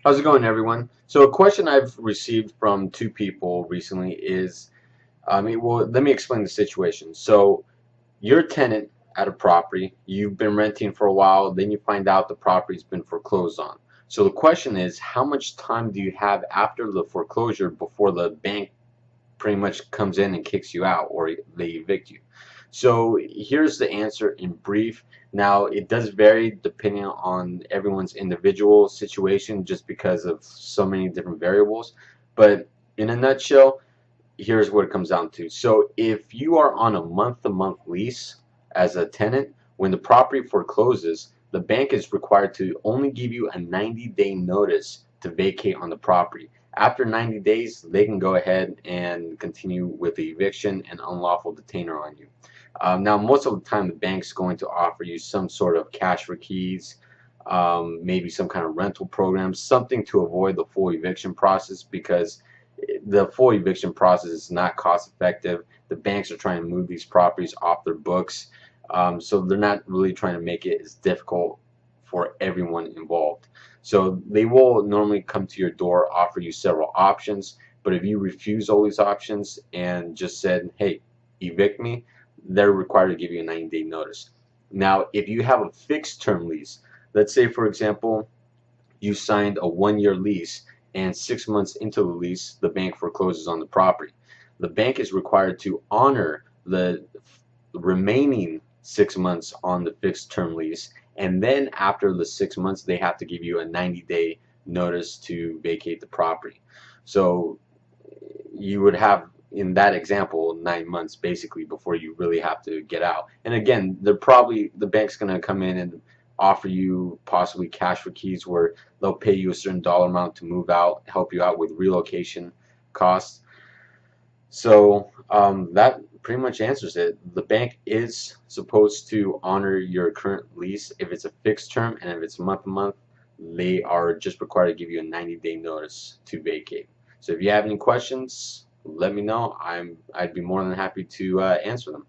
How's it going, everyone? So a question I've received from two people recently is, well, let me explain the situation. So you're a tenant at a property, you've been renting for a while, then you find out the property's been foreclosed on. So the question is, how much time do you have after the foreclosure before the bank pretty much comes in and kicks you out or they evict you? So here's the answer in brief. Now it does vary depending on everyone's individual situation just because of so many different variables. But in a nutshell, here's what it comes down to. So if you are on a month-to-month lease as a tenant, when the property forecloses, the bank is required to only give you a 90-day notice to vacate on the property. After 90 days, they can go ahead and continue with the eviction and unlawful detainer on you. Now, most of the time, the bank's going to offer you some sort of cash for keys, maybe some kind of rental program, something to avoid the full eviction process because the full eviction process is not cost effective. The banks are trying to move these properties off their books, so they're not really trying to make it as difficult for everyone involved. So they will normally come to your door, offer you several options, but if you refuse all these options and just said, hey, evict me, they're required to give you a 90-day notice. Now, if you have a fixed term lease, let's say, for example, you signed a 1-year lease and 6 months into the lease, the bank forecloses on the property. The bank is required to honor the remaining 6 months on the fixed term lease, and then after the 6 months, they have to give you a 90-day notice to vacate the property. So you would have, in that example, 9 months basically before you really have to get out. And again, the bank's going to come in and offer you possibly cash for keys where they'll pay you a certain dollar amount to move out, help you out with relocation costs. So that pretty much answers it. The bank is supposed to honor your current lease if it's a fixed term, and if it's month to month, they are just required to give you a 90-day notice to vacate. So if you have any questions, let me know. I'd be more than happy to answer them.